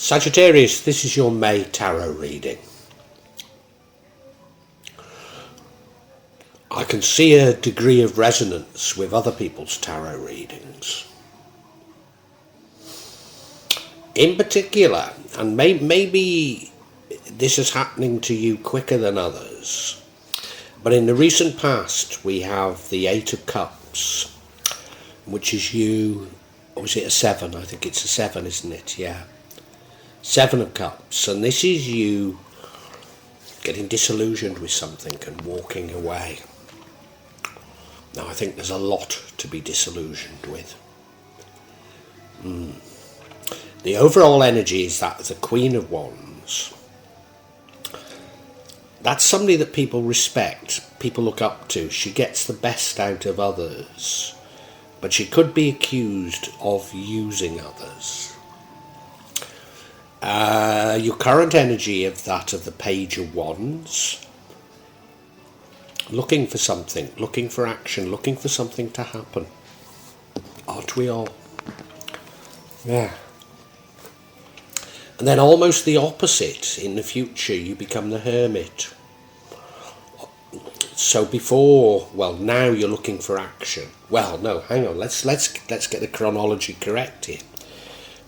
Sagittarius, this is your May tarot reading. I can see a degree of resonance with other people's tarot readings. In particular, and maybe this is happening to you quicker than others, but in the recent past we have the Eight of Cups, which is you, or is it a 7? I think it's a 7, isn't it? Yeah. 7 of Cups, and this is you getting disillusioned with something and walking away. Now I think there's a lot to be disillusioned with. The overall energy is that of the Queen of Wands. That's somebody that people respect, people look up to. She gets the best out of others, but she could be accused of using others. Your current energy of that of the Page of Wands, looking for something, looking for action, looking for something to happen. Aren't we all? Yeah. And then almost the opposite, in the future you become the Hermit. So before, well, now you're looking for action. Well, no, hang on, let's get the chronology correct here.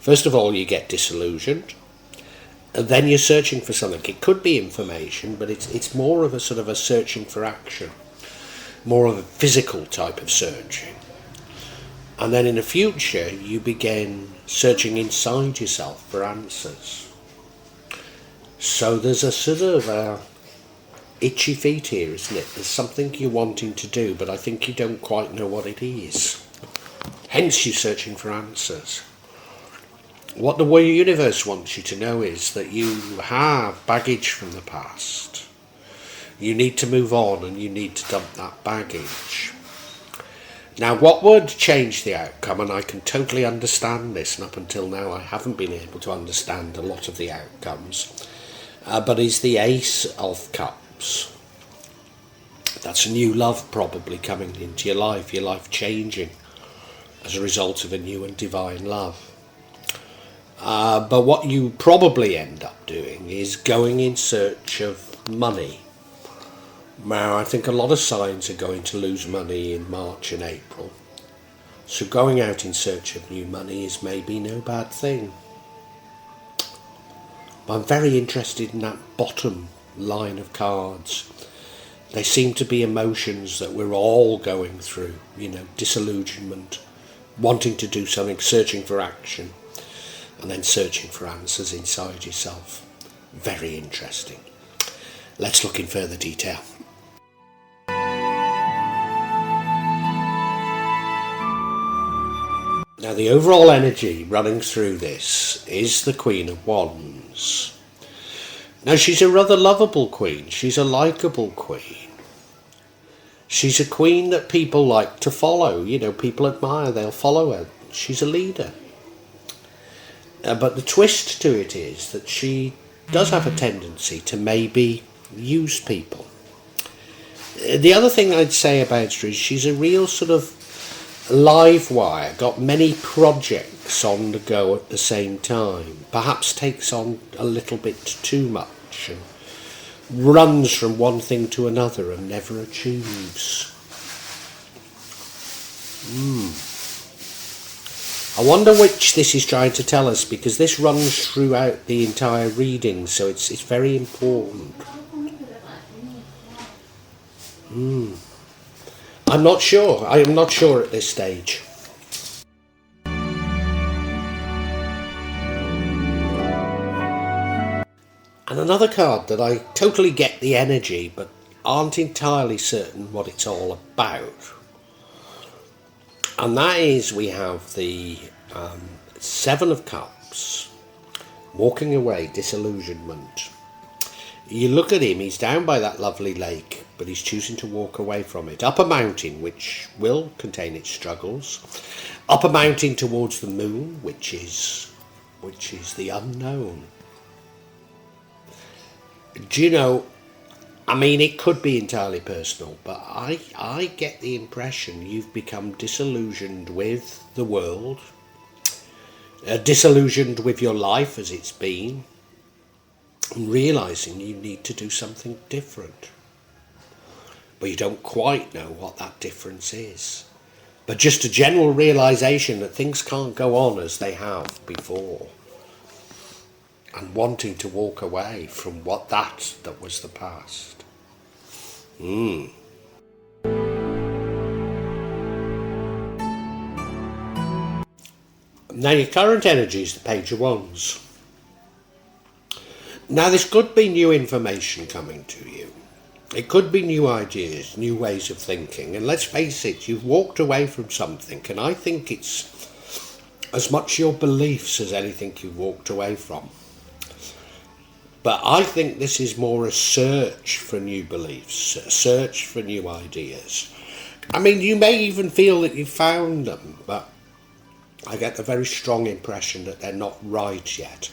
First of all, you get disillusioned, and then you're searching for something. It could be information, but it's more of a sort of a searching for action, more of a physical type of searching. And then in the future, you begin searching inside yourself for answers. So there's a sort of itchy feet here, isn't it? There's something you're wanting to do, but I think you don't quite know what it is. Hence you're searching for answers. What the universe wants you to know is that you have baggage from the past. You need to move on and you need to dump that baggage. Now, what would change the outcome, and I can totally understand this, and up until now I haven't been able to understand a lot of the outcomes, but is the Ace of Cups. That's a new love probably coming into your life changing as a result of a new and divine love. But what you probably end up doing is going in search of money. Now, I think a lot of signs are going to lose money in March and April. So going out in search of new money is maybe no bad thing. But I'm very interested in that bottom line of cards. They seem to be emotions that we're all going through, disillusionment, wanting to do something, searching for action, and then searching for answers inside yourself. Very interesting. Let's look in further detail. Now, the overall energy running through this is the Queen of Wands. Now, she's a rather lovable queen. She's a likeable queen. She's a queen that people like to follow. People admire, they'll follow her. She's a leader. But the twist to it is that she does have a tendency to maybe use people. The other thing I'd say about her is she's a real sort of live wire, got many projects on the go at the same time, perhaps takes on a little bit too much and runs from one thing to another and never achieves. I wonder which this is trying to tell us, because this runs throughout the entire reading, so it's very important. I'm not sure. I am not sure at this stage. And another card that I totally get the energy, but aren't entirely certain what it's all about. And that is, we have the 7 of Cups, walking away, disillusionment. You look at him, he's down by that lovely lake, but he's choosing to walk away from it. Up a mountain, which will contain its struggles. Up a mountain towards the moon, which is the unknown. Do you know, I mean, it could be entirely personal, but I get the impression you've become disillusioned with the world. disillusioned with your life as it's been, and realising you need to do something different. But you don't quite know what that difference is. But just a general realisation that things can't go on as they have before. And wanting to walk away from that was the past. Now your current energy is the Page of Wands. Now this could be new information coming to you. It could be new ideas, new ways of thinking. And let's face it, you've walked away from something, and I think it's as much your beliefs as anything you've walked away from. But I think this is more a search for new beliefs, a search for new ideas. I mean, you may even feel that you've found them, but I get a very strong impression that they're not right yet.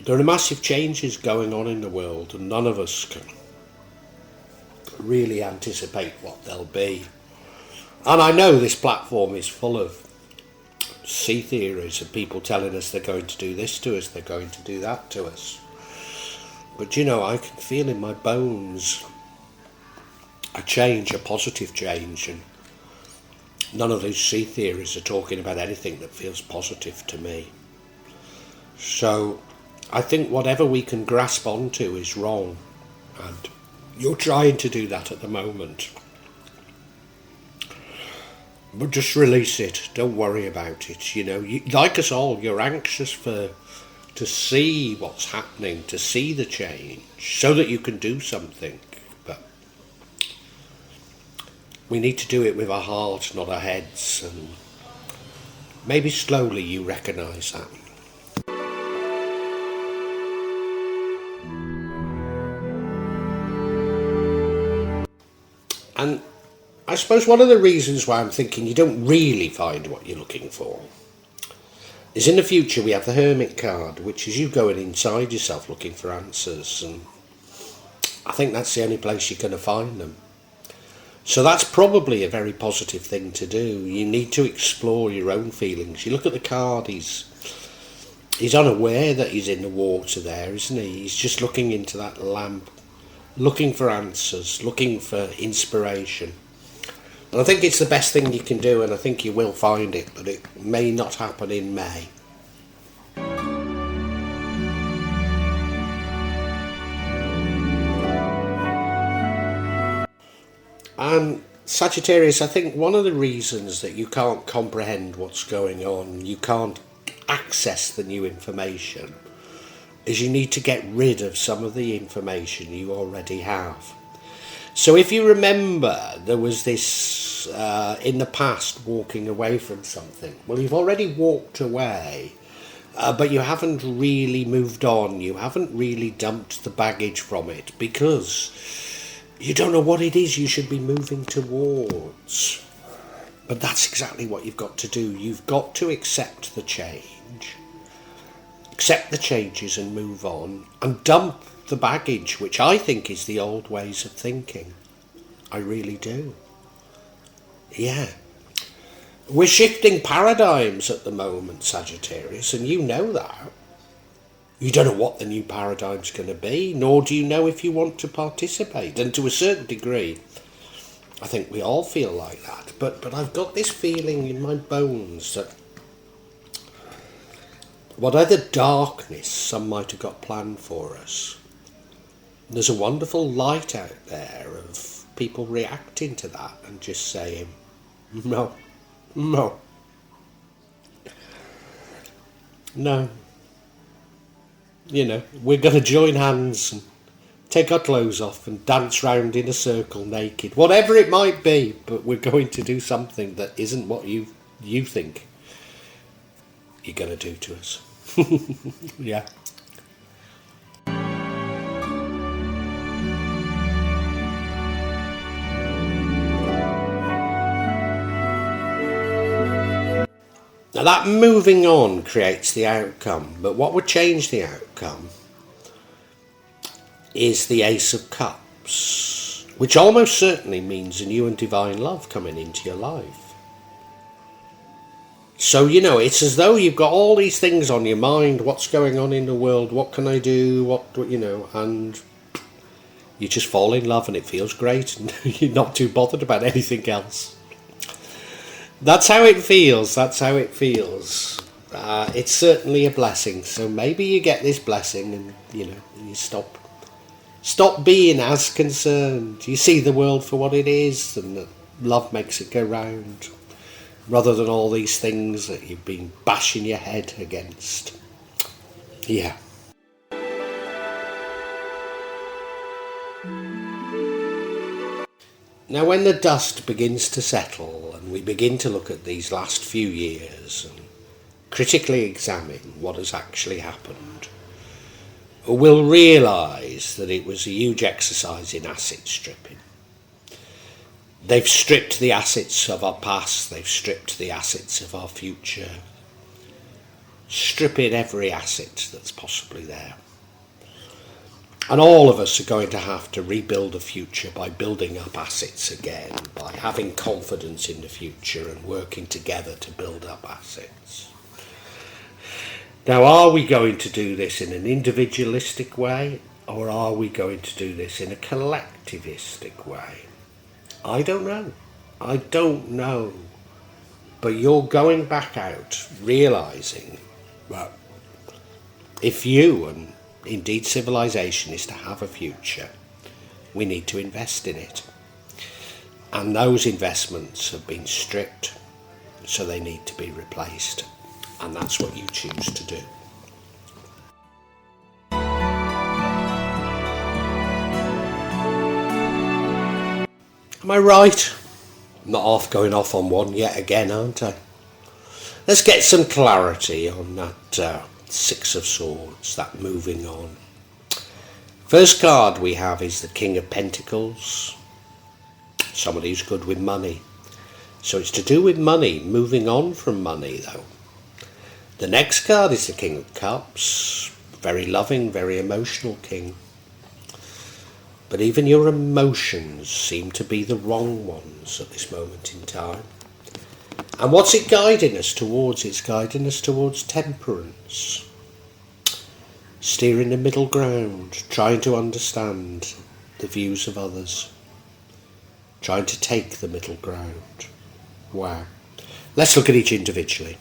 There are massive changes going on in the world, and none of us can really anticipate what they'll be. And I know this platform is full of sea theories and people telling us they're going to do this to us, they're going to do that to us. But you know, I can feel in my bones a change, a positive change, and none of those sea theories are talking about anything that feels positive to me. So I think whatever we can grasp onto is wrong, and you're trying to do that at the moment. But just release it. Don't worry about it. You know, like us all, you're anxious to see what's happening, to see the change, so that you can do something. But we need to do it with our heart, not our heads. And maybe slowly you recognise that. And I suppose one of the reasons why I'm thinking you don't really find what you're looking for is in the future we have the Hermit card, which is you going inside yourself looking for answers, and I think that's the only place you're going to find them. So that's probably a very positive thing to do. You need to explore your own feelings. You look at the card, he's unaware that he's in the water there, isn't he? He's just looking into that lamp, looking for answers, looking for inspiration. And I think it's the best thing you can do, and I think you will find it, but it may not happen in May. And Sagittarius, I think one of the reasons that you can't comprehend what's going on, you can't access the new information, is you need to get rid of some of the information you already have. So if you remember, there was this, in the past, walking away from something. Well, you've already walked away, but you haven't really moved on. You haven't really dumped the baggage from it because you don't know what it is you should be moving towards. But that's exactly what you've got to do. You've got to accept the change, accept the changes and move on, and dump the baggage, which I think is the old ways of thinking. I really do. Yeah. We're shifting paradigms at the moment, Sagittarius, and you know that. You don't know what the new paradigm's going to be, nor do you know if you want to participate. And to a certain degree, I think we all feel like that. But I've got this feeling in my bones that whatever darkness some might have got planned for us, there's a wonderful light out there of people reacting to that and just saying, no, no, no. You know, we're going to join hands and take our clothes off and dance round in a circle naked. Whatever it might be, but we're going to do something that isn't what you think you're going to do to us. Yeah. Now that moving on creates the outcome, but what would change the outcome is the Ace of Cups, which almost certainly means a new and divine love coming into your life. So, you know, it's as though you've got all these things on your mind. What's going on in the world? What can I do? And you just fall in love and it feels great and you're not too bothered about anything else. That's how it feels. That's how it feels. It's certainly a blessing. So maybe you get this blessing and, you stop being as concerned. You see the world for what it is, and that love makes it go round, rather than all these things that you've been bashing your head against. Yeah. Now, when the dust begins to settle and we begin to look at these last few years and critically examine what has actually happened, we'll realise that it was a huge exercise in asset stripping. They've stripped the assets of our past, they've stripped the assets of our future, stripping every asset that's possibly there. And all of us are going to have to rebuild a future by building up assets again, by having confidence in the future and working together to build up assets. Now, are we going to do this in an individualistic way, or are we going to do this in a collectivistic way? I don't know. But you're going back out realising that if you, and indeed civilization, is to have a future, we need to invest in it. And those investments have been stripped, so they need to be replaced. And that's what you choose to do. Am I right? I'm not going off on one yet again, aren't I? Let's get some clarity on that Six of Swords, that moving on. First card we have is the King of Pentacles. Somebody who's good with money. So it's to do with money, moving on from money though. The next card is the King of Cups. Very loving, very emotional king. But even your emotions seem to be the wrong ones at this moment in time. And what's it guiding us towards? It's guiding us towards temperance. Steering the middle ground, trying to understand the views of others. Trying to take the middle ground. Wow. Let's look at each individually.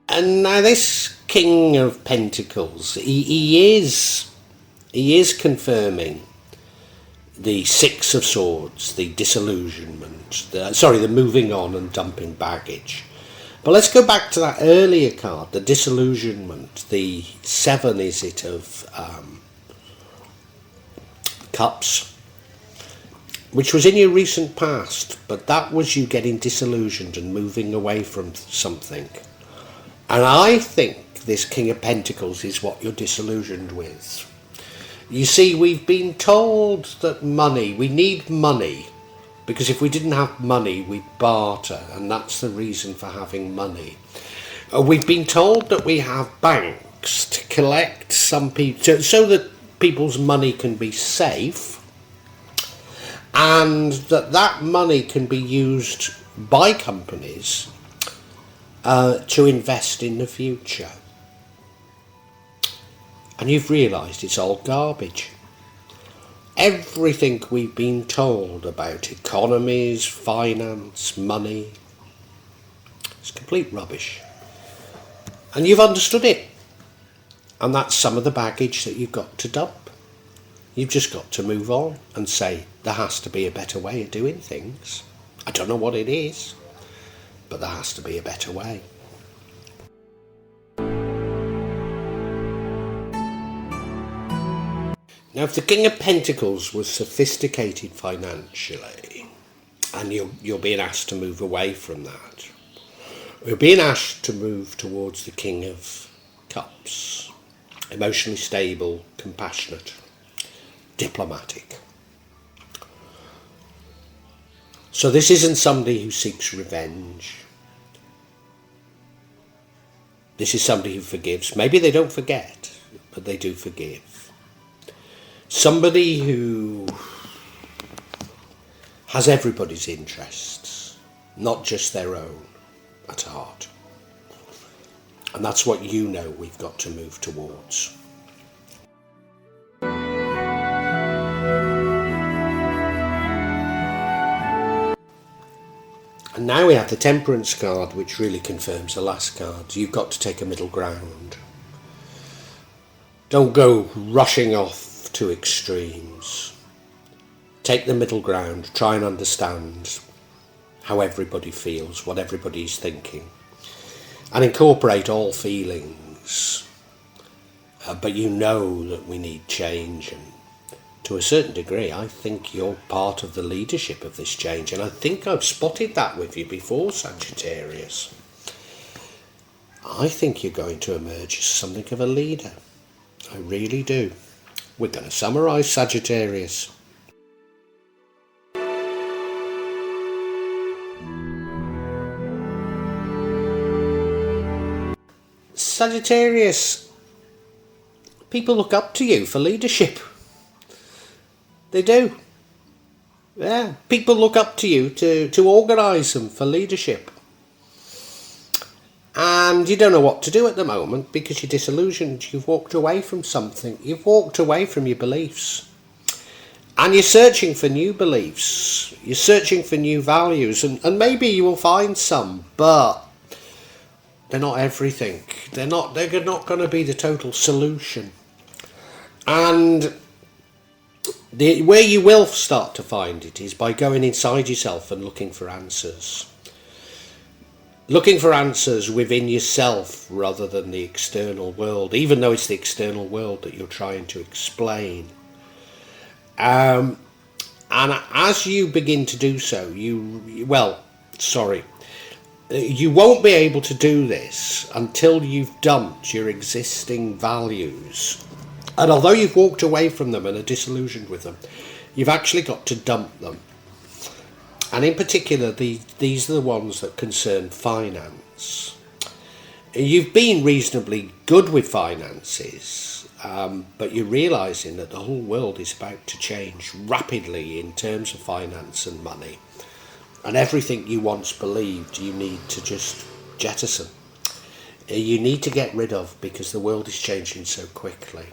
And now this King of Pentacles, he is confirming the Six of Swords, the disillusionment, the moving on and dumping baggage. But let's go back to that earlier card, the disillusionment, the Seven, is it, of Cups, which was in your recent past, but that was you getting disillusioned and moving away from something. And I think this King of Pentacles is what you're disillusioned with. You see, we've been told that we need money, because if we didn't have money, we'd barter, and that's the reason for having money. We've been told that we have banks to collect some people, so that people's money can be safe, and that money can be used by companies to invest in the future. And you've realised it's all garbage. Everything we've been told about economies, finance, money, it's complete rubbish. And you've understood it. And that's some of the baggage that you've got to dump. You've just got to move on and say, there has to be a better way of doing things. I don't know what it is, but there has to be a better way. Now, if the King of Pentacles was sophisticated financially, and you're being asked to move away from that, you're being asked to move towards the King of Cups, emotionally stable, compassionate, diplomatic. So this isn't somebody who seeks revenge. This is somebody who forgives. Maybe they don't forget, but they do forgive. Somebody who has everybody's interests, not just their own, at heart. And that's what you know we've got to move towards. And now we have the Temperance card, which really confirms the last card. You've got to take a middle ground. Don't go rushing off to extremes. Take the middle ground. Try and understand how everybody feels, what everybody's thinking. And incorporate all feelings. But you know that we need change, and to a certain degree I think you're part of the leadership of this change, and I think I've spotted that with you before, Sagittarius. I think you're going to emerge as something of a leader. I really do. We're going to summarise, Sagittarius. Sagittarius, people look up to you for leadership. They do. Yeah, people look up to you to organise them for leadership. And you don't know what to do at the moment because you're disillusioned. You've walked away from something. You've walked away from your beliefs. And you're searching for new beliefs. You're searching for new values. And maybe you will find some, but they're not everything. They're not going to be the total solution. And where you will start to find it is by going inside yourself and looking for answers. Looking for answers within yourself rather than the external world, even though it's the external world that you're trying to explain. And as you begin to do so, you won't be able to do this until you've dumped your existing values. And although you've walked away from them and are disillusioned with them, you've actually got to dump them. And in particular, these are the ones that concern finance. You've been reasonably good with finances, but you're realising that the whole world is about to change rapidly in terms of finance and money. And everything you once believed you need to just jettison. You need to get rid of because the world is changing so quickly.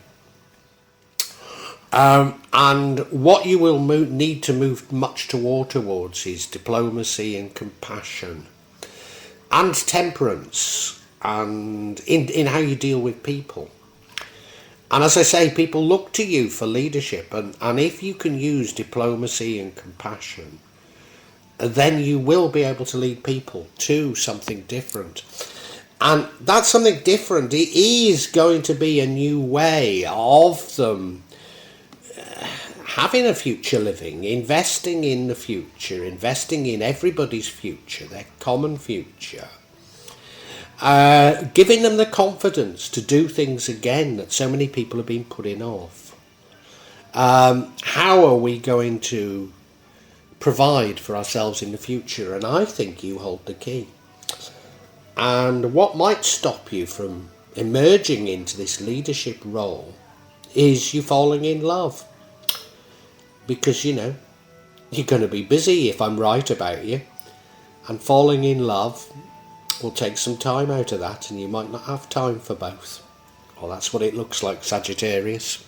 And what you will need to move much towards is diplomacy and compassion and temperance and in how you deal with people. And as I say, people look to you for leadership, and if you can use diplomacy and compassion, then you will be able to lead people to something different. And that something different, it is going to be a new way of them having a future living, investing in the future, investing in everybody's future, their common future, giving them the confidence to do things again that so many people have been putting off. How are we going to provide for ourselves in the future? And I think you hold the key. And what might stop you from emerging into this leadership role is you falling in love. Because, you're going to be busy if I'm right about you. And falling in love will take some time out of that, and you might not have time for both. Well, that's what it looks like, Sagittarius.